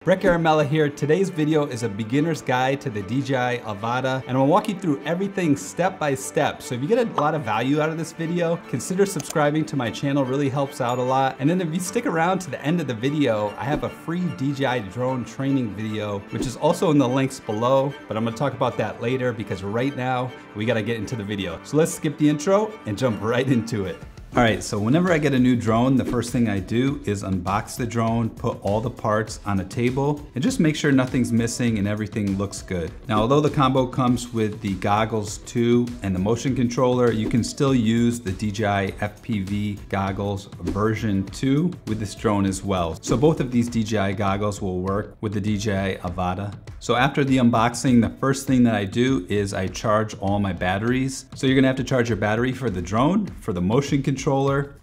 Brett Garamella here. Today's video is a beginner's guide to the DJI Avata, and I'm gonna walk you through everything step by step. So if you get a lot of value out of this video, consider subscribing to my channel, really helps out a lot. And then if you stick around to the end of the video, I have a free DJI drone training video, which is also in the links below, but I'm gonna talk about that later because right now we gotta get into the video. So let's skip the intro and jump right into it. All right, so whenever I get a new drone, the first thing I do is unbox the drone, put all the parts on a table, and just make sure nothing's missing and everything looks good. Now, although the combo comes with the goggles too and the motion controller, you can still use the DJI FPV goggles version 2 with this drone as well. So both of these DJI goggles will work with the DJI Avata. So after the unboxing, the first thing that I do is I charge all my batteries. So you're gonna have to charge your battery for the drone, for the motion controller,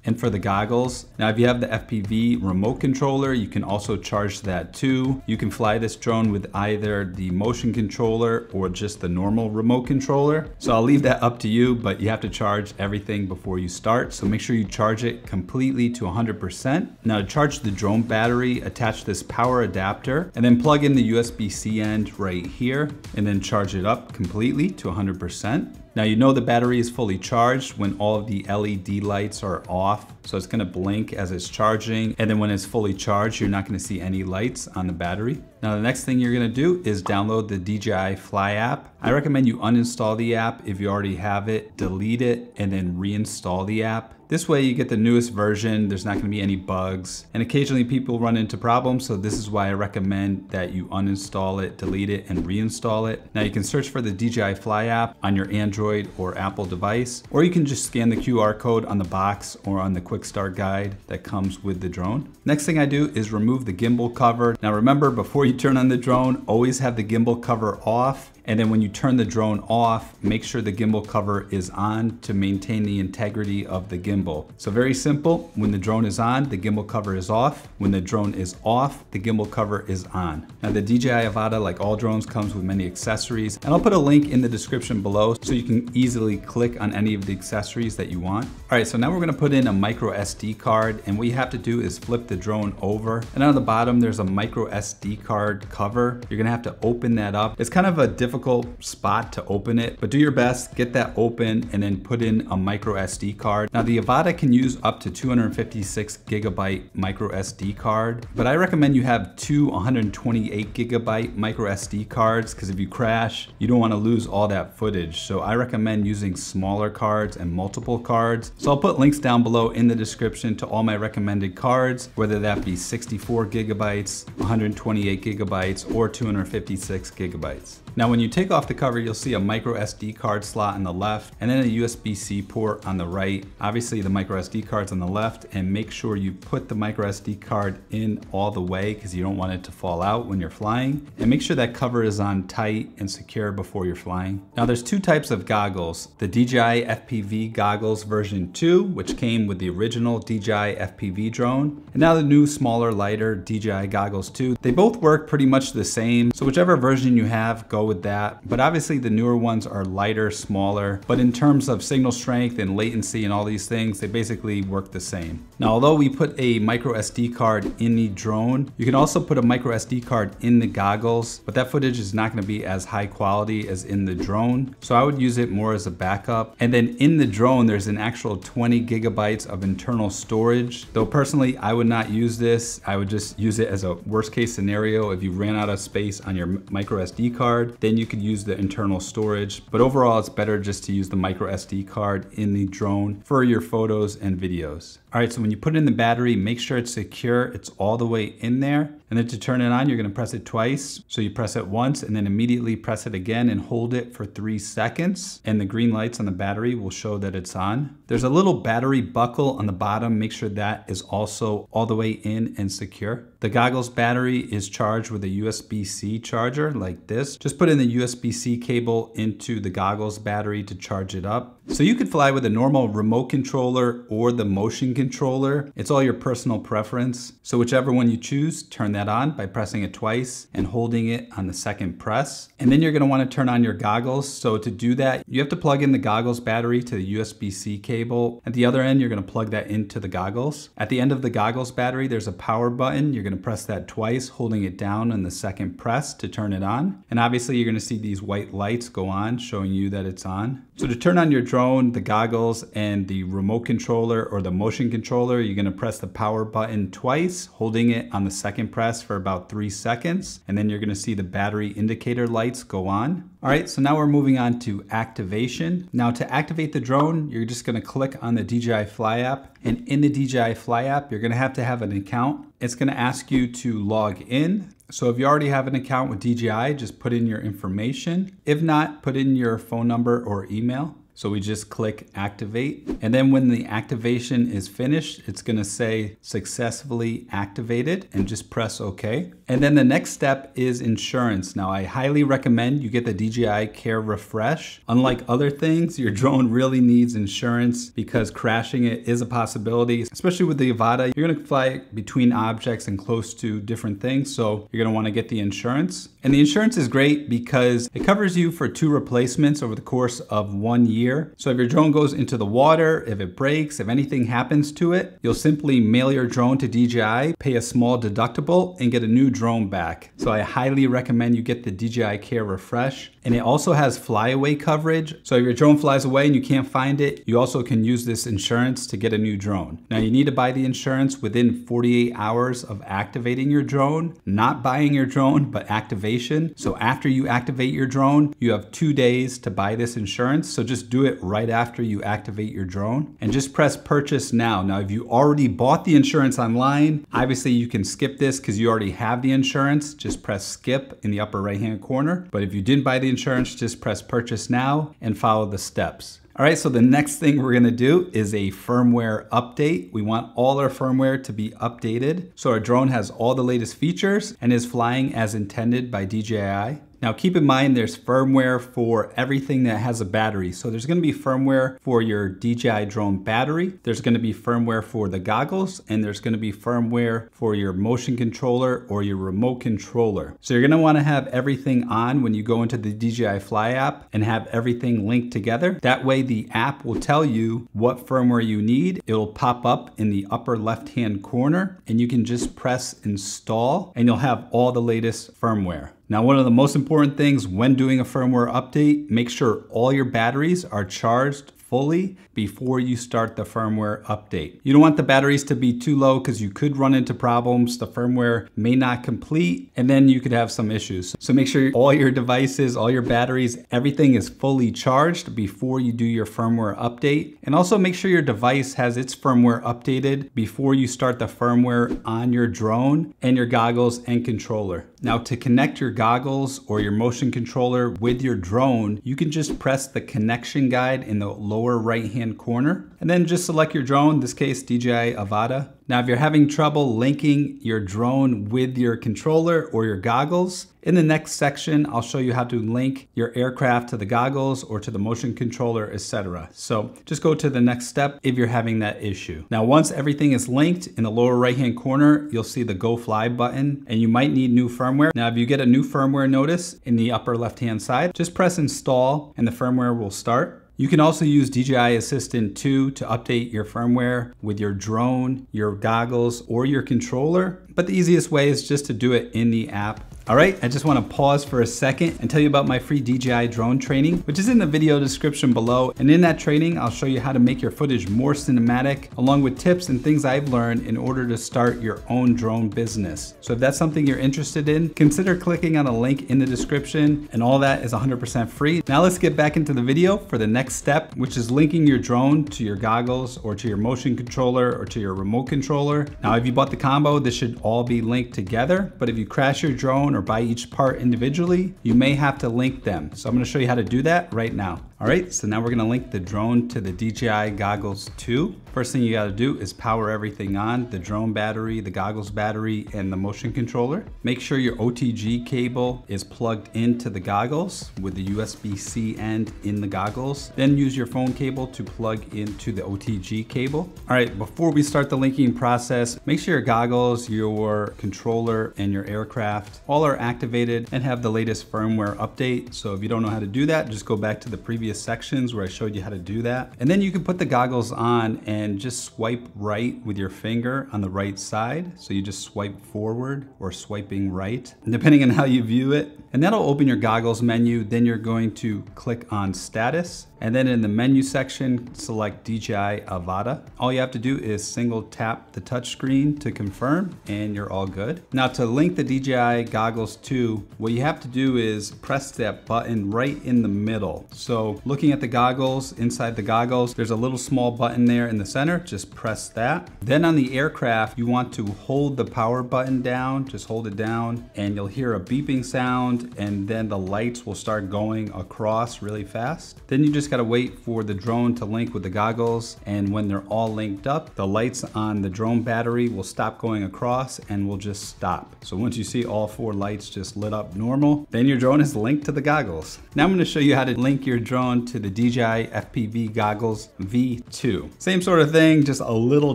and for the goggles. Now, if you have the FPV remote controller, you can also charge that too. You can fly this drone with either the motion controller or just the normal remote controller. So I'll leave that up to you, but you have to charge everything before you start. So make sure you charge it completely to 100%. Now to charge the drone battery, attach this power adapter and then plug in the USB-C end right here and then charge it up completely to 100%. Now you know the battery is fully charged when all of the LED lights are off. So it's gonna blink as it's charging. And then when it's fully charged, you're not gonna see any lights on the battery. Now the next thing you're gonna do is download the DJI Fly App. I recommend you uninstall the app if you already have it, delete it, and then reinstall the app. This way you get the newest version, there's not gonna be any bugs. And occasionally people run into problems, so this is why I recommend that you uninstall it, delete it, and reinstall it. Now you can search for the DJI Fly App on your Android or Apple device, or you can just scan the QR code on the box or on the quick start guide that comes with the drone. Next thing I do is remove the gimbal cover. Now remember, before you turn on the drone, always have the gimbal cover off. And then when you turn the drone off, make sure the gimbal cover is on to maintain the integrity of the gimbal. So very simple, when the drone is on, the gimbal cover is off. When the drone is off, the gimbal cover is on. Now the DJI Avata, like all drones, comes with many accessories. And I'll put a link in the description below so you can easily click on any of the accessories that you want. All right, so now we're gonna put in a MicroSD card, and what you have to do is flip the drone over. And on the bottom, there's a MicroSD card cover. You're gonna have to open that up. It's kind of a difficult spot to open it, but do your best, get that open, and then put in a MicroSD card. Now the Avata can use up to 256 gigabyte MicroSD card, but I recommend you have two 128 gigabyte MicroSD cards, because if you crash, you don't want to lose all that footage. So I recommend using smaller cards and multiple cards. So I'll put links down below in the description to all my recommended cards, whether that be 64 gigabytes, 128 gigabytes, or 256 gigabytes. Now when you take off the cover, you'll see a MicroSD card slot on the left and then a USB-C port on the right. Obviously the MicroSD card's on the left, and make sure you put the MicroSD card in all the way because you don't want it to fall out when you're flying. And make sure that cover is on tight and secure before you're flying. Now there's two types of goggles. The DJI FPV goggles version 2, which came with the original DJI FPV drone, and now the new, smaller, lighter DJI goggles 2. They both work pretty much the same, so whichever version you have, go with that. But obviously the newer ones are lighter, smaller, but in terms of signal strength and latency and all these things, they basically work the same. Now, although we put a MicroSD card in the drone, you can also put a MicroSD card in the goggles, but that footage is not going to be as high quality as in the drone. So I would use it more as a backup. And then in the drone, there's an actual 20 gigabytes of internal storage. Though personally, I would not use this. I would just use it as a worst case scenario. If you ran out of space on your MicroSD card, then you could use the internal storage. But overall, it's better just to use the MicroSD card in the drone for your photos and videos. All right, so when you put in the battery, make sure it's secure. It's all the way in there. And then to turn it on, you're gonna press it twice. So you press it once and then immediately press it again and hold it for 3 seconds. And the green lights on the battery will show that it's on. There's a little battery buckle on the bottom. Make sure that is also all the way in and secure. The goggles battery is charged with a USB-C charger like this. Just put in the USB-C cable into the goggles battery to charge it up. So you could fly with a normal remote controller or the motion controller. It's all your personal preference. So whichever one you choose, turn that on by pressing it twice and holding it on the second press. And then you're gonna wanna turn on your goggles. So to do that, you have to plug in the goggles battery to the USB-C cable. At the other end, you're gonna plug that into the goggles. At the end of the goggles battery, there's a power button. You're gonna press that twice, holding it down on the second press to turn it on. And obviously you're gonna see these white lights go on, showing you that it's on. So to turn on your drone, the goggles, and the remote controller or the motion controller, you're gonna press the power button twice, holding it on the second press for about 3 seconds. And then you're gonna see the battery indicator lights go on. All right, so now we're moving on to activation. Now to activate the drone, you're just gonna click on the DJI Fly app. And in the DJI Fly app, you're gonna have to have an account. It's gonna ask you to log in. So if you already have an account with DJI, just put in your information. If not, put in your phone number or email. So we just click activate. And then when the activation is finished, it's gonna say successfully activated and just press OK. And then the next step is insurance. Now I highly recommend you get the DJI Care Refresh. Unlike other things, your drone really needs insurance because crashing it is a possibility, especially with the Avata. You're gonna fly between objects and close to different things. So you're gonna wanna get the insurance. And the insurance is great because it covers you for 2 replacements over the course of 1 year. So if your drone goes into the water, if it breaks, if anything happens to it, you'll simply mail your drone to DJI, pay a small deductible, and get a new drone back. So I highly recommend you get the DJI Care Refresh. And it also has flyaway coverage. So if your drone flies away and you can't find it, you also can use this insurance to get a new drone. Now you need to buy the insurance within 48 hours of activating your drone, not buying your drone, but activation. So after you activate your drone, you have 2 days to buy this insurance. So just do it right after you activate your drone and just press purchase now. Now, if you already bought the insurance online, obviously you can skip this because you already have the insurance. Just press skip in the upper right-hand corner. But if you didn't buy the insurance, just press purchase now and follow the steps. All right, so the next thing we're gonna do is a firmware update. We want all our firmware to be updated so our drone has all the latest features and is flying as intended by DJI. Now keep in mind there's firmware for everything that has a battery. So there's gonna be firmware for your DJI drone battery, there's gonna be firmware for the goggles, and there's gonna be firmware for your motion controller or your remote controller. So you're gonna wanna have everything on when you go into the DJI Fly app and have everything linked together. That way the app will tell you what firmware you need. It'll pop up in the upper left-hand corner and you can just press install and you'll have all the latest firmware. Now, one of the most important things when doing a firmware update, make sure all your batteries are charged fully before you start the firmware update. You don't want the batteries to be too low because you could run into problems. The firmware may not complete and then you could have some issues. So make sure all your devices, all your batteries, everything is fully charged before you do your firmware update. And also make sure your device has its firmware updated before you start the firmware on your drone and your goggles and controller. Now to connect your goggles or your motion controller with your drone, you can just press the connection guide in the lower right-hand corner and then just select your drone, in this case DJI Avata. Now if you're having trouble linking your drone with your controller or your goggles, in the next section I'll show you how to link your aircraft to the goggles or to the motion controller, etc. So just go to the next step if you're having that issue. Now once everything is linked, in the lower right-hand corner you'll see the Go Fly button and you might need new firmware. Now if you get a new firmware notice in the upper left-hand side, just press install and the firmware will start. You can also use DJI Assistant 2 to update your firmware with your drone, your goggles, or your controller. But the easiest way is just to do it in the app. All right, I just want to pause for a second and tell you about my free DJI drone training, which is in the video description below. And in that training, I'll show you how to make your footage more cinematic, along with tips and things I've learned in order to start your own drone business. So if that's something you're interested in, consider clicking on the link in the description, and all that is 100% free. Now let's get back into the video for the next step, which is linking your drone to your goggles or to your motion controller or to your remote controller. Now, if you bought the combo, this should all be linked together, but if you crash your drone or buy each part individually, you may have to link them. So I'm going to show you how to do that right now. All right, so now we're gonna link the drone to the DJI Goggles 2. First thing you gotta do is power everything on, the drone battery, the goggles battery, and the motion controller. Make sure your OTG cable is plugged into the goggles with the USB-C end in the goggles. Then use your phone cable to plug into the OTG cable. All right, before we start the linking process, make sure your goggles, your controller, and your aircraft all are activated and have the latest firmware update. So if you don't know how to do that, just go back to the previous sections where I showed you how to do that. And then you can put the goggles on and just swipe right with your finger on the right side. So you just swipe forward or swiping right, depending on how you view it. And that'll open your goggles menu. Then you're going to click on status. And then in the menu section, select DJI Avata. All you have to do is single tap the touchscreen to confirm and you're all good. Now to link the DJI Goggles 2, what you have to do is press that button right in the middle. So looking at the goggles, inside the goggles, there's a little small button there in the center, just press that. Then on the aircraft, you want to hold the power button down, just hold it down and you'll hear a beeping sound and then the lights will start going across really fast. Then you just gotta wait for the drone to link with the goggles, and when they're all linked up, the lights on the drone battery will stop going across and will just stop. So once you see all 4 lights just lit up normal, then your drone is linked to the goggles. Now I'm gonna show you how to link your drone to the DJI FPV Goggles V2. Same sort of thing, just a little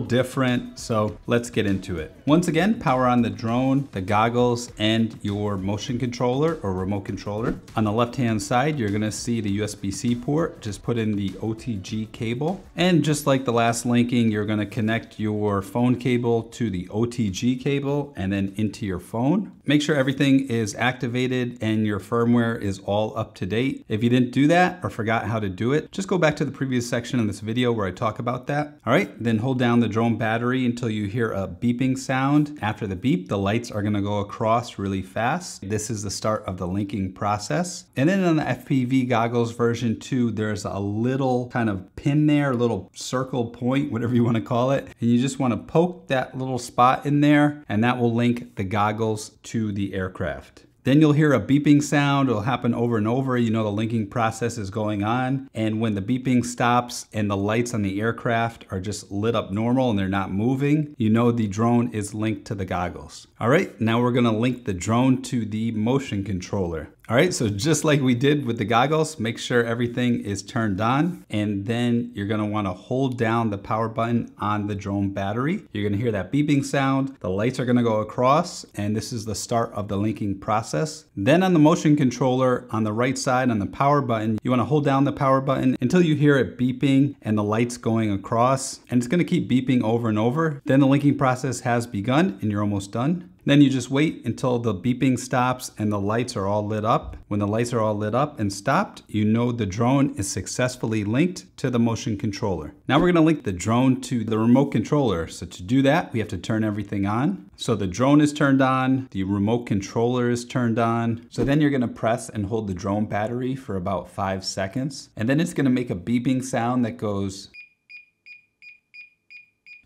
different, so let's get into it. Once again, power on the drone, the goggles, and your motion controller or remote controller. On the left-hand side, you're gonna see the USB-C port. Just put in the OTG cable. And just like the last linking, you're gonna connect your phone cable to the OTG cable and then into your phone. Make sure everything is activated and your firmware is all up to date. If you didn't do that or forgot how to do it, just go back to the previous section in this video where I talk about that. All right, then hold down the drone battery until you hear a beeping sound. After the beep, the lights are gonna go across really fast. This is the start of the linking process. And then on the FPV Goggles version 2, there's a little kind of pin there, a little circle point, whatever you want to call it. And you just want to poke that little spot in there and that will link the goggles to the aircraft. Then you'll hear a beeping sound. It'll happen over and over. You know the linking process is going on. And when the beeping stops and the lights on the aircraft are just lit up normal and they're not moving, you know the drone is linked to the goggles. All right, now we're gonna link the drone to the motion controller. All right, so just like we did with the goggles, make sure everything is turned on, and then you're gonna wanna hold down the power button on the drone battery. You're gonna hear that beeping sound, the lights are gonna go across, and this is the start of the linking process. Then on the motion controller, on the right side on the power button, you wanna hold down the power button until you hear it beeping and the lights going across, and it's gonna keep beeping over and over. Then the linking process has begun and you're almost done. Then you just wait until the beeping stops and the lights are all lit up. When the lights are all lit up and stopped, you know the drone is successfully linked to the motion controller. Now we're gonna link the drone to the remote controller. So to do that, we have to turn everything on. So the drone is turned on, the remote controller is turned on. So then you're gonna press and hold the drone battery for about 5 seconds. And then it's gonna make a beeping sound that goes.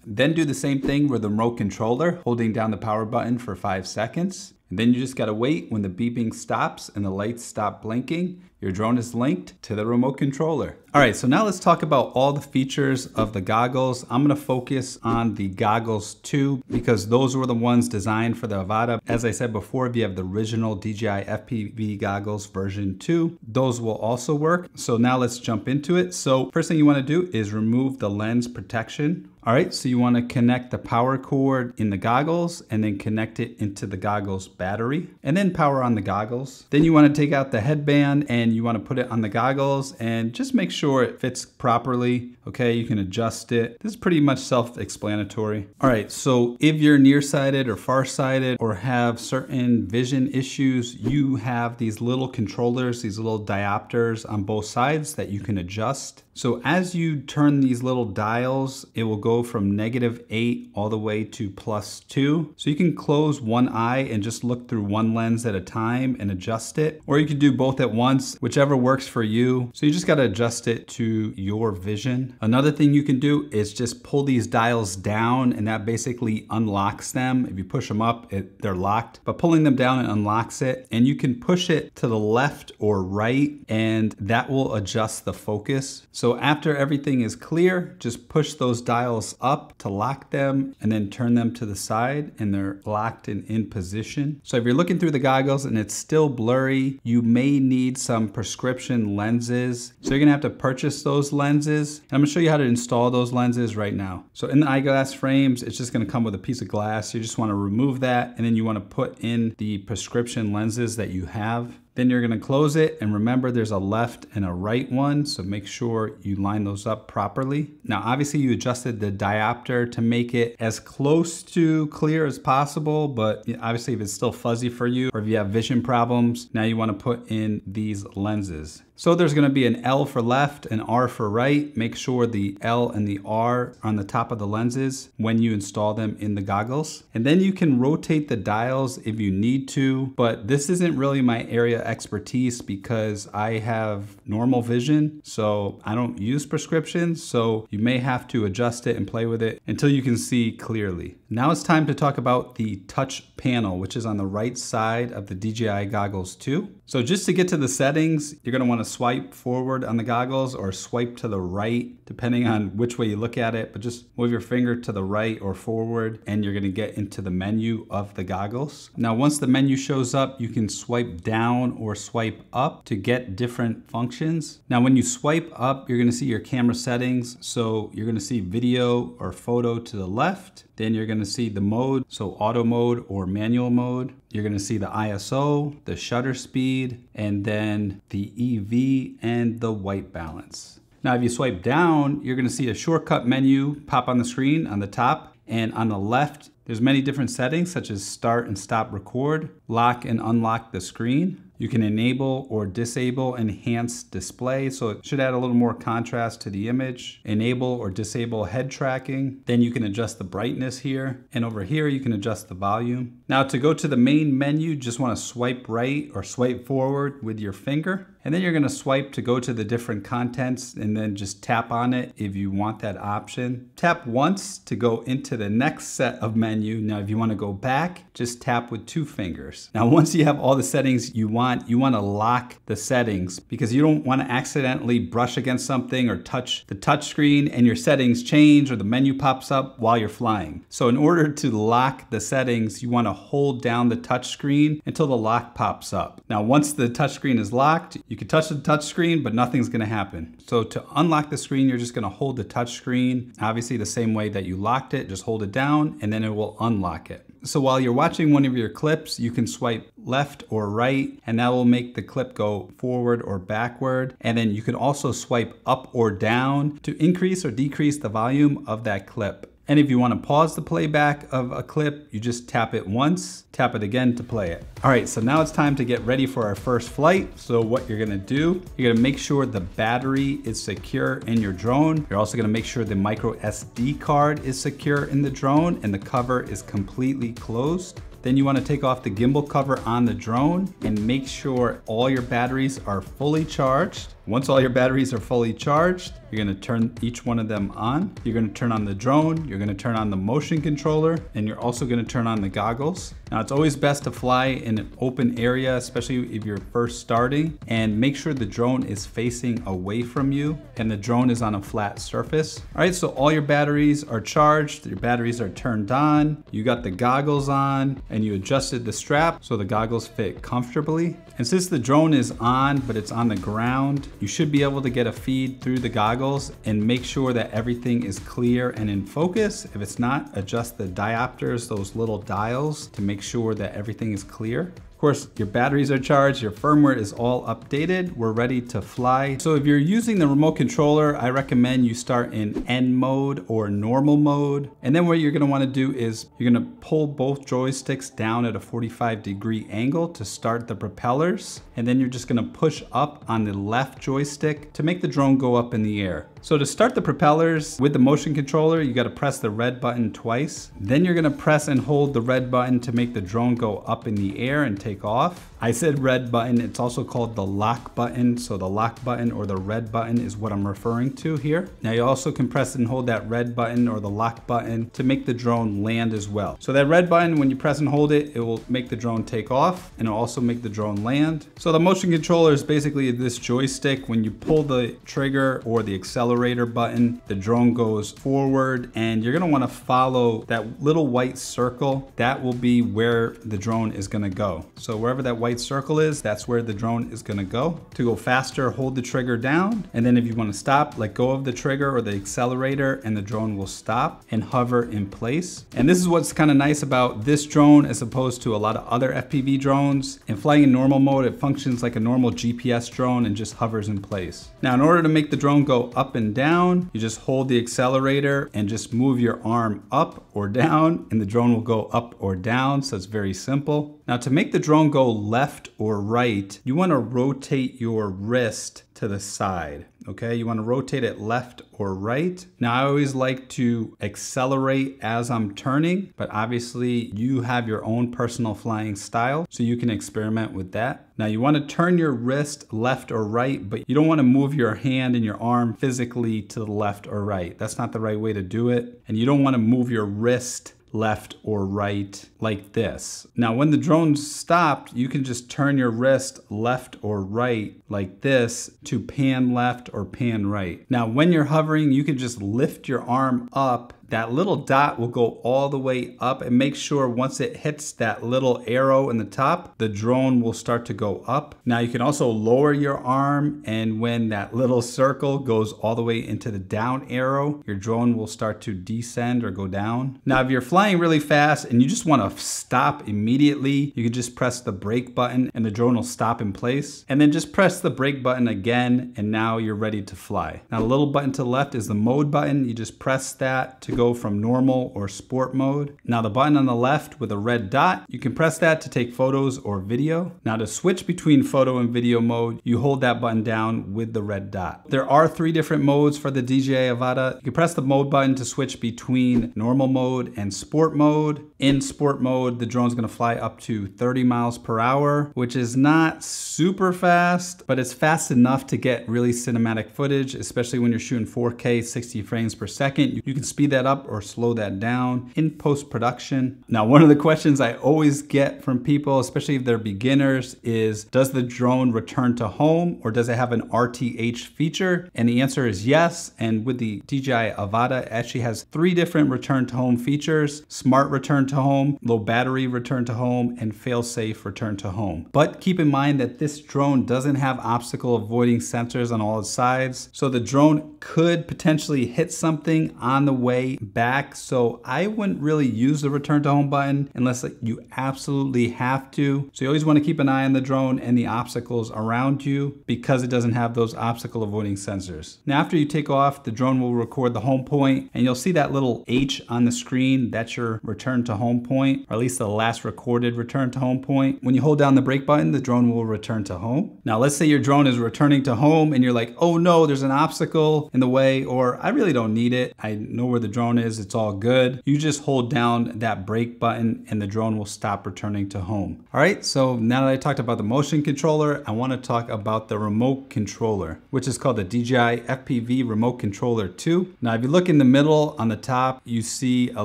Then do the same thing with the remote controller, holding down the power button for 5 seconds. And then you just gotta wait when the beeping stops and the lights stop blinking. Your drone is linked to the remote controller. All right, so now let's talk about all the features of the goggles. I'm gonna focus on the Goggles 2 because those were the ones designed for the Avata. As I said before, if you have the original DJI FPV Goggles version 2, those will also work. So now let's jump into it. So first thing you wanna do is remove the lens protection. All right, so you wanna connect the power cord in the goggles and then connect it into the goggles battery and then power on the goggles. Then you wanna take out the headband and you wanna put it on the goggles and just make sure it fits properly. Okay, you can adjust it. This is pretty much self-explanatory. All right, so if you're nearsighted or farsighted or have certain vision issues, you have these little controllers, these little diopters on both sides that you can adjust. So as you turn these little dials, it will go go from -8 all the way to +2. So you can close one eye and just look through one lens at a time and adjust it. Or you can do both at once, whichever works for you. So you just gotta adjust it to your vision. Another thing you can do is just pull these dials down, and that basically unlocks them. If you push them up, they're locked, but pulling them down and unlocks it. And you can push it to the left or right, and that will adjust the focus. So after everything is clear, just push those dials up to lock them and then turn them to the side, and they're locked and in position. So if you're looking through the goggles and it's still blurry, you may need some prescription lenses. So you're gonna have to purchase those lenses. And I'm gonna show you how to install those lenses right now. So in the eyeglass frames, it's just gonna come with a piece of glass. You just wanna remove that, and then you wanna put in the prescription lenses that you have. Then you're gonna close it, and remember there's a left and a right one, so make sure you line those up properly. Now obviously you adjusted the diopter to make it as close to clear as possible, but obviously if it's still fuzzy for you or if you have vision problems, now you wanna put in these lenses. So there's gonna be an L for left and R for right. Make sure the L and the R are on the top of the lenses when you install them in the goggles. And then you can rotate the dials if you need to, but this isn't really my area expertise because I have normal vision, so I don't use prescriptions, so you may have to adjust it and play with it until you can see clearly. Now it's time to talk about the touch panel, which is on the right side of the DJI goggles 2. So just to get to the settings, you're gonna wanna swipe forward on the goggles or swipe to the right, depending on which way you look at it, but just move your finger to the right or forward and you're gonna get into the menu of the goggles. Now, once the menu shows up, you can swipe down or swipe up to get different functions. Now, when you swipe up, you're gonna see your camera settings. So you're gonna see video or photo to the left. Then you're gonna see the mode, so auto mode or manual mode. You're gonna see the ISO, the shutter speed, and then the EV and the white balance. Now, if you swipe down, you're gonna see a shortcut menu pop on the screen on the top, and on the left, there's many different settings such as start and stop record, lock and unlock the screen. You can enable or disable enhanced display, so it should add a little more contrast to the image. Enable or disable head tracking. Then you can adjust the brightness here. And over here, you can adjust the volume. Now to go to the main menu, just wanna swipe right or swipe forward with your finger. And then you're gonna swipe to go to the different contents and then just tap on it if you want that option. Tap once to go into the next set of menu. Now, if you wanna go back, just tap with 2 fingers. Now, once you have all the settings you wanna lock the settings because you don't wanna accidentally brush against something or touch the touch screen and your settings change or the menu pops up while you're flying. So in order to lock the settings, you wanna hold down the touch screen until the lock pops up. Now, once the touch screen is locked, you can touch the touch screen, but nothing's gonna happen. So to unlock the screen, you're just gonna hold the touch screen, obviously the same way that you locked it, just hold it down and then it will unlock it. So while you're watching one of your clips, you can swipe left or right, and that will make the clip go forward or backward. And then you can also swipe up or down to increase or decrease the volume of that clip. And if you want to pause the playback of a clip, you just tap it once, tap it again to play it. All right, so now it's time to get ready for our first flight. So what you're gonna do, you're gonna make sure the battery is secure in your drone. You're also gonna make sure the MicroSD card is secure in the drone and the cover is completely closed. Then you want to take off the gimbal cover on the drone and make sure all your batteries are fully charged. Once all your batteries are fully charged, you're going to turn each one of them on. You're going to turn on the drone, you're going to turn on the motion controller, and you're also going to turn on the goggles. Now, it's always best to fly in an open area, especially if you're first starting, and make sure the drone is facing away from you and the drone is on a flat surface. All right, so all your batteries are charged, your batteries are turned on, you got the goggles on, and you adjusted the strap so the goggles fit comfortably. And since the drone is on, but it's on the ground, you should be able to get a feed through the goggles and make sure that everything is clear and in focus. If it's not, adjust the diopters, those little dials, to make sure that everything is clear. Of course, your batteries are charged, your firmware is all updated, we're ready to fly. So if you're using the remote controller, I recommend you start in N mode or normal mode. And then what you're gonna wanna do is you're gonna pull both joysticks down at a 45-degree angle to start the propellers. And then you're just gonna push up on the left joystick to make the drone go up in the air. So to start the propellers with the motion controller, you gotta press the red button twice. Then you're gonna press and hold the red button to make the drone go up in the air and take off. I said red button, it's also called the lock button. So the lock button or the red button is what I'm referring to here. Now you also can press and hold that red button or the lock button to make the drone land as well. So that red button, when you press and hold it, it will make the drone take off and it'll also make the drone land. So the motion controller is basically this joystick. When you pull the trigger or the accelerator button, the drone goes forward and you're gonna wanna follow that little white circle. That will be where the drone is gonna go. So wherever that white circle is, that's where the drone is gonna go. To go faster, hold the trigger down. And then if you wanna stop, let go of the trigger or the accelerator and the drone will stop and hover in place. And this is what's kind of nice about this drone as opposed to a lot of other FPV drones. In flying in normal mode, it functions like a normal GPS drone and just hovers in place. Now, in order to make the drone go up and down, you just hold the accelerator and just move your arm up or down and the drone will go up or down. So it's very simple. Now to make the drone go left or right, you want to rotate your wrist to the side. Okay, you want to rotate it left or right. Now I always like to accelerate as I'm turning, but obviously you have your own personal flying style, so you can experiment with that. Now you want to turn your wrist left or right, but you don't want to move your hand and your arm physically to the left or right. That's not the right way to do it. And you don't want to move your wrist left or right like this. Now when the drone stopped, you can just turn your wrist left or right like this to pan left or pan right. Now when you're hovering, you can just lift your arm up. That little dot will go all the way up and make sure once it hits that little arrow in the top, the drone will start to go up. Now you can also lower your arm, and when that little circle goes all the way into the down arrow, your drone will start to descend or go down. Now if you're flying really fast and you just want to stop immediately, you can just press the brake button and the drone will stop in place. And then just press the brake button again and now you're ready to fly. Now the little button to the left is the mode button. You just press that to go from normal or sport mode. Now the button on the left with a red dot, you can press that to take photos or video. Now to switch between photo and video mode, you hold that button down with the red dot. There are 3 different modes for the DJI Avata. You can press the mode button to switch between normal mode and sport mode. In sport mode, the drone's gonna fly up to 30 miles per hour, which is not super fast, but it's fast enough to get really cinematic footage, especially when you're shooting 4K 60 frames per second. You can speed that up or slow that down in post-production. Now, one of the questions I always get from people, especially if they're beginners, is does the drone return to home or does it have an RTH feature? And the answer is yes. And with the DJI Avata, it actually has 3 different return to home features: smart return to home, low battery return to home, and fail-safe return to home. But keep in mind that this drone doesn't have obstacle avoiding sensors on all its sides. So the drone could potentially hit something on the way back. So I wouldn't really use the return to home button unless you absolutely have to. So you always want to keep an eye on the drone and the obstacles around you because it doesn't have those obstacle avoiding sensors. Now after you take off, the drone will record the home point and you'll see that little H on the screen. That's your return to home point, or at least the last recorded return to home point. When you hold down the brake button, the drone will return to home. Now let's say your drone is returning to home and you're like, oh no, there's an obstacle in the way, or I really don't need it. I know where the drone is, it's all good. You just hold down that brake button and the drone will stop returning to home. All right, so now that I talked about the motion controller, I want to talk about the remote controller, which is called the DJI FPV Remote Controller 2. Now, if you look in the middle on the top, you see a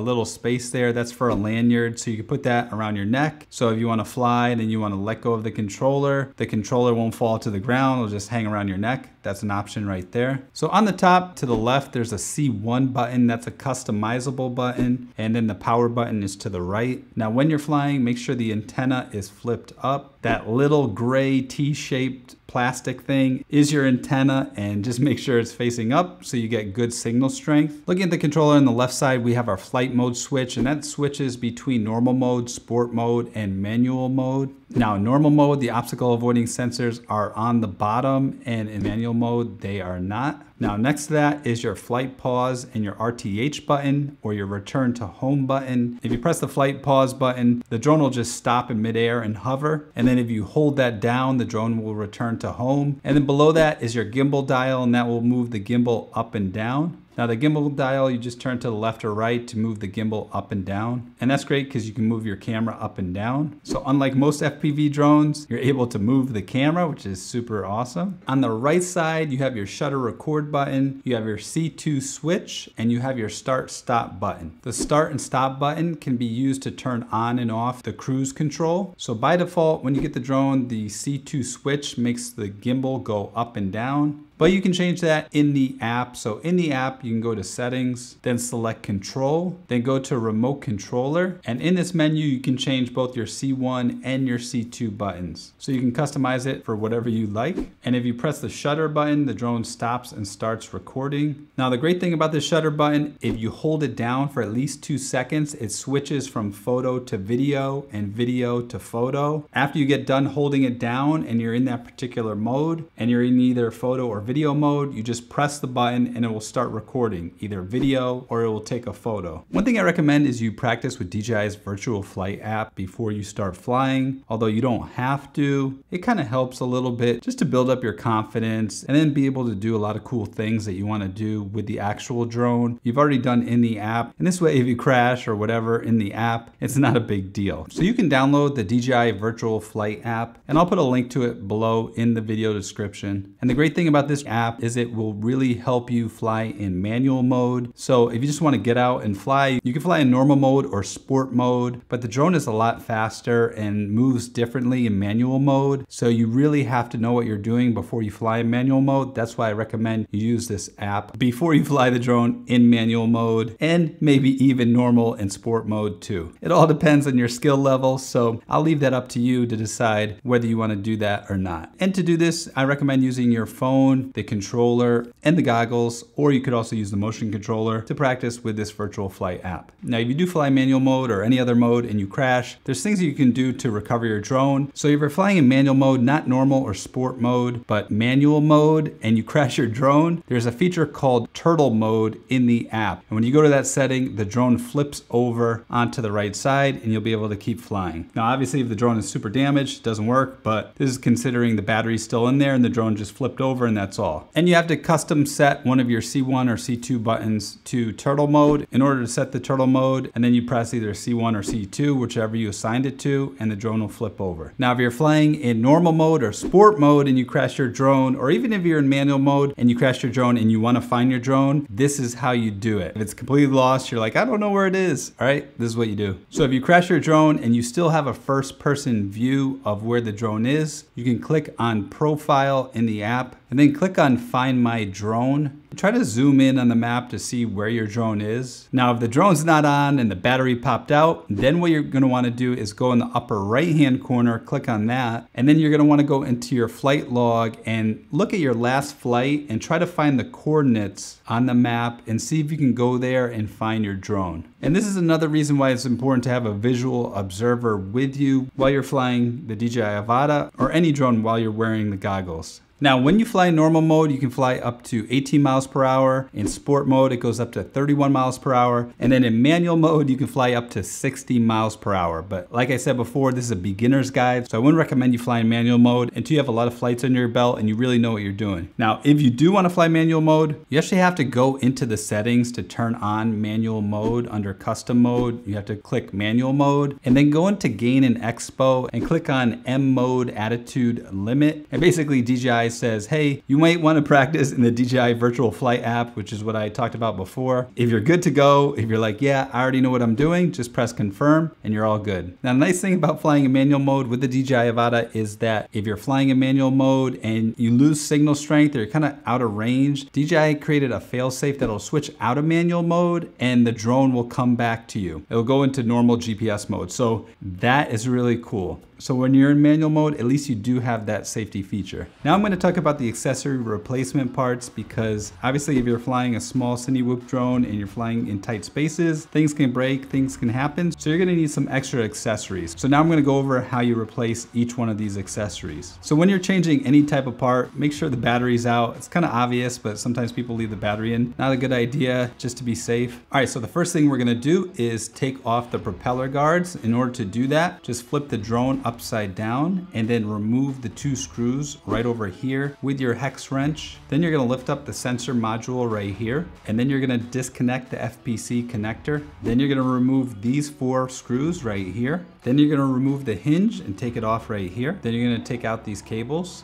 little space there. That's for a lanyard, so you can put that around your neck. So if you want to fly, then you want to let go of the controller won't fall to the ground, it'll just hang around your neck. That's an option right there. So on the top to the left, there's a C1 button. That's a customizable button. And then the power button is to the right. Now, when you're flying, make sure the antenna is flipped up. That little gray T-shaped plastic thing is your antenna, and just make sure it's facing up so you get good signal strength. Looking at the controller on the left side, we have our flight mode switch, and that switches between normal mode, sport mode, and manual mode. Now in normal mode, the obstacle avoiding sensors are on the bottom, and in manual mode, they are not. Now next to that is your flight pause and your RTH button, or your return to home button. If you press the flight pause button, the drone will just stop in midair and hover. And then if you hold that down, the drone will return to home. And then below that is your gimbal dial, and that will move the gimbal up and down. Now the gimbal dial, you just turn to the left or right to move the gimbal up and down. And that's great because you can move your camera up and down. So unlike most FPV drones, you're able to move the camera, which is super awesome. On the right side, you have your shutter record button, you have your C2 switch, and you have your start stop button. The start and stop button can be used to turn on and off the cruise control. So by default, when you get the drone, the C2 switch makes the gimbal go up and down. But you can change that in the app. So in the app, you can go to settings, then select control, then go to remote controller. And in this menu, you can change both your C1 and your C2 buttons. So you can customize it for whatever you like. And if you press the shutter button, the drone stops and starts recording. Now, the great thing about this shutter button, if you hold it down for at least 2 seconds, it switches from photo to video and video to photo. After you get done holding it down and you're in that particular mode and you're in either photo or video mode, you just press the button and it will start recording either video or it will take a photo. One thing I recommend is you practice with DJI's virtual flight app before you start flying. Although you don't have to, it kind of helps a little bit just to build up your confidence and then be able to do a lot of cool things that you want to do with the actual drone you've already done in the app. And this way, if you crash or whatever in the app, it's not a big deal. So you can download the DJI virtual flight app, and I'll put a link to it below in the video description. And the great thing about this app is it will really help you fly in manual mode. So if you just want to get out and fly, you can fly in normal mode or sport mode, but the drone is a lot faster and moves differently in manual mode. So you really have to know what you're doing before you fly in manual mode. That's why I recommend you use this app before you fly the drone in manual mode, and maybe even normal and sport mode too. It all depends on your skill level, so I'll leave that up to you to decide whether you want to do that or not. And to do this, I recommend using your phone, the controller, and the goggles, or you could also use the motion controller to practice with this virtual flight app. Now, if you do fly manual mode or any other mode and you crash, there's things that you can do to recover your drone. So if you're flying in manual mode, not normal or sport mode, but manual mode, and you crash your drone, there's a feature called turtle mode in the app. And when you go to that setting, the drone flips over onto the right side and you'll be able to keep flying. Now, obviously, if the drone is super damaged, it doesn't work, but this is considering the battery's still in there and the drone just flipped over, and that's all. And you have to custom set one of your C1 or C2 buttons to turtle mode in order to set the turtle mode, and then you press either C1 or C2, whichever you assigned it to, and the drone will flip over. Now, if you're flying in normal mode or sport mode and you crash your drone, or even if you're in manual mode and you crash your drone and you want to find your drone, this is how you do it. If it's completely lost, you're like, I don't know where it is. All right, this is what you do. So if you crash your drone and you still have a first-person view of where the drone is, you can click on Profile in the app and then click on Find My Drone. Try to zoom in on the map to see where your drone is. Now, if the drone's not on and the battery popped out, then what you're gonna wanna do is go in the upper right-hand corner, click on that, and then you're gonna wanna go into your flight log and look at your last flight and try to find the coordinates on the map and see if you can go there and find your drone. And this is another reason why it's important to have a visual observer with you while you're flying the DJI Avata or any drone while you're wearing the goggles. Now, when you fly in normal mode, you can fly up to 18 miles per hour. In sport mode, it goes up to 31 miles per hour. And then in manual mode, you can fly up to 60 miles per hour. But like I said before, this is a beginner's guide, so I wouldn't recommend you fly in manual mode until you have a lot of flights under your belt and you really know what you're doing. Now, if you do want to fly manual mode, you actually have to go into the settings to turn on manual mode. Under custom mode, you have to click manual mode and then go into gain and expo and click on M mode attitude limit. And basically DJI says, hey, you might want to practice in the DJI virtual flight app, which is what I talked about before. If you're good to go, if you're like, yeah, I already know what I'm doing, just press confirm and you're all good. Now, the nice thing about flying in manual mode with the DJI Avata is that if you're flying in manual mode and you lose signal strength or you're kind of out of range, DJI created a failsafe that'll switch out of manual mode and the drone will come back to you. It'll go into normal GPS mode. So that is really cool. So when you're in manual mode, at least you do have that safety feature. Now I'm gonna talk about the accessory replacement parts, because obviously if you're flying a small Cinewhoop drone and you're flying in tight spaces, things can break, things can happen. So you're gonna need some extra accessories. So now I'm gonna go over how you replace each one of these accessories. So when you're changing any type of part, make sure the battery's out. It's kind of obvious, but sometimes people leave the battery in. Not a good idea, just to be safe. All right, so the first thing we're gonna do is take off the propeller guards. In order to do that, just flip the drone upside down and then remove the 2 screws right over here with your hex wrench. Then you're gonna lift up the sensor module right here, and then you're gonna disconnect the FPC connector. Then you're gonna remove these 4 screws right here. Then you're gonna remove the hinge and take it off right here. Then you're gonna take out these cables.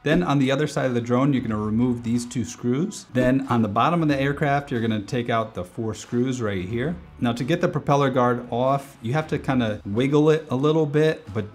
Then on the other side of the drone, you're gonna remove these 2 screws. Then on the bottom of the aircraft, you're gonna take out the 4 screws right here. Now to get the propeller guard off, you have to kind of wiggle it a little bit, but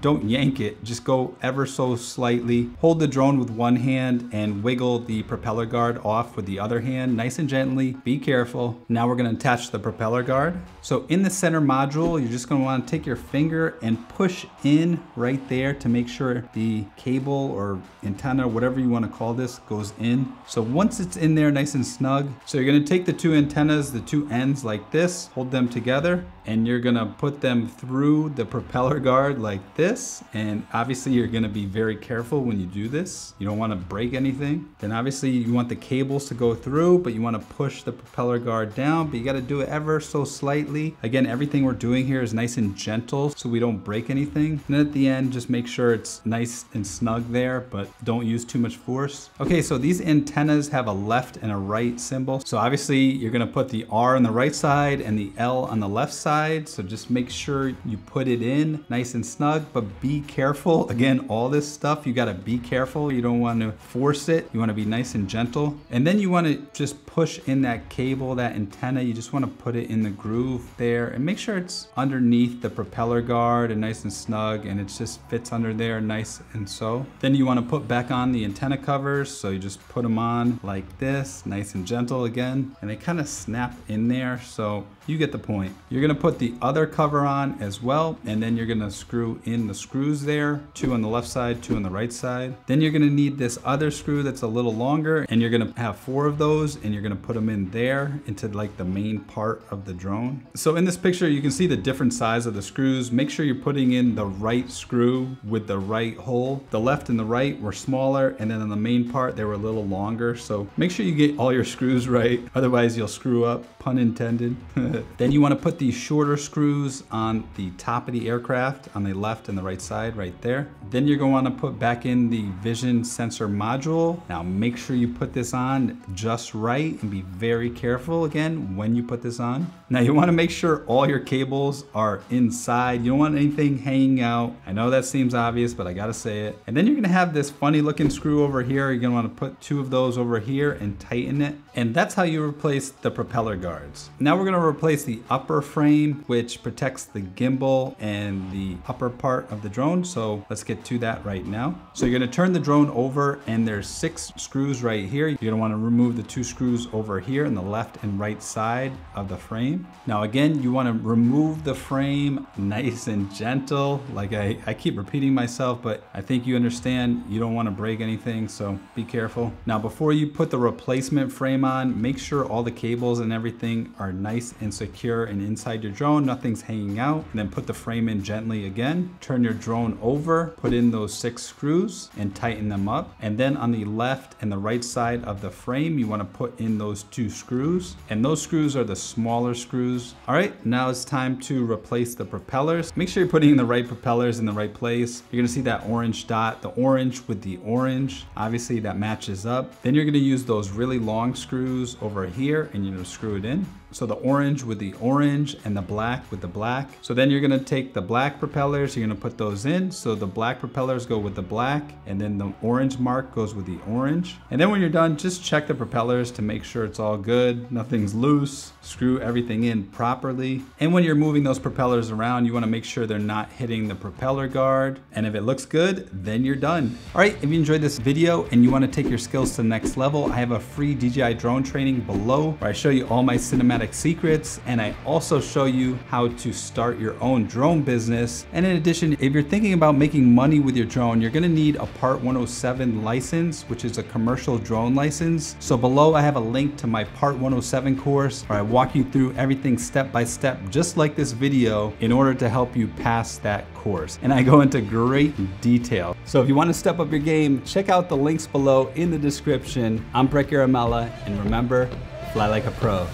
don't yank it. Just go ever so slightly. Hold the drone with one hand and wiggle the propeller guard off with the other hand, nice and gently. Be careful. Now we're gonna attach the propeller guard. So in the center module, you're just gonna wanna take your finger and push in right there to make sure the cable or antenna, whatever you wanna call this, goes in. So once it's in there nice and snug, so you're gonna take the 2 antennas, the 2 ends like this, hold them together, and you're gonna put them through the propeller guard like this. And obviously you're gonna be very careful when you do this. You don't wanna break anything. Then obviously you want the cables to go through, but you wanna push the propeller guard down, but you gotta do it ever so slightly. Again, everything we're doing here is nice and gentle so we don't break anything. And then at the end, just make sure it's nice and snug there, but don't use too much force. Okay, so these antennas have a left and a right symbol. So obviously you're gonna put the R on the right side and the L on the left side. So just make sure you put it in nice and snug, but be careful. Again, all this stuff, you gotta be careful. You don't wanna force it. You wanna be nice and gentle. And then you wanna just push in that cable, that antenna. You just wanna put it in the groove there and make sure it's underneath the propeller guard and nice and snug, and it just fits under there nice and so. Then you wanna put back on the antenna covers. So you just put them on like this, nice and gentle again, and they kind of snap in there. So you get the point. You're gonna put the other cover on as well, and then you're gonna screw in the screws there, 2 on the left side, 2 on the right side. Then you're gonna need this other screw that's a little longer, and you're gonna have 4 of those, and you're gonna put them in there into like the main part of the drone. So in this picture, you can see the different size of the screws. Make sure you're putting in the right screw with the right hole. The left and the right were smaller, and then on the main part, they were a little longer. So make sure you get all your screws right, otherwise you'll screw up, pun intended. Then you wanna put these shorter screws on the top of the aircraft on the left and the right side right there. Then you're gonna wanna put back in the vision sensor module. Now make sure you put this on just right and be very careful again when you put this on. Now you wanna make sure all your cables are inside. You don't want anything hanging out. I know that seems obvious, but I gotta say it. And then you're gonna have this funny looking screw over here. You're gonna wanna put 2 of those over here and tighten it. And that's how you replace the propeller guards. Now we're gonna replace the upper frame, which protects the gimbal and the upper part of the drone. So let's get to that right now. So you're gonna turn the drone over, and there's 6 screws right here. You're gonna wanna remove the 2 screws over here in the left and right side of the frame. Now again, you wanna remove the frame nice and gentle. Like I keep repeating myself, but I think you understand you don't wanna break anything, so be careful. Now before you put the replacement frame on, make sure all the cables and everything are nice and secure and inside your drone, nothing's hanging out. And then put the frame in gently again. Turn your drone over, put in those 6 screws and tighten them up. And then on the left and the right side of the frame, you want to put in those 2 screws. And those screws are the smaller screws. All right, now it's time to replace the propellers. Make sure you're putting in the right propellers in the right place. You're gonna see that orange dot, the orange with the orange. Obviously that matches up. Then you're gonna use those really long screws over here, and you're gonna screw it in. So the orange with the orange and the black with the black. So then you're gonna take the black propellers, you're gonna put those in. So the black propellers go with the black, and then the orange mark goes with the orange. And then when you're done, just check the propellers to make sure it's all good, nothing's loose. Screw everything in properly. And when you're moving those propellers around, you wanna make sure they're not hitting the propeller guard. And if it looks good, then you're done. All right, if you enjoyed this video and you wanna take your skills to the next level, I have a free DJI drone training below where I show you all my cinematic product secrets, and I also show you how to start your own drone business. And in addition, if you're thinking about making money with your drone, you're gonna need a Part 107 license, which is a commercial drone license. So below I have a link to my Part 107 course where I walk you through everything step by step, just like this video, in order to help you pass that course. And I go into great detail. So if you want to step up your game, check out the links below in the description. I'm Brett Garamella, and remember, fly like a pro.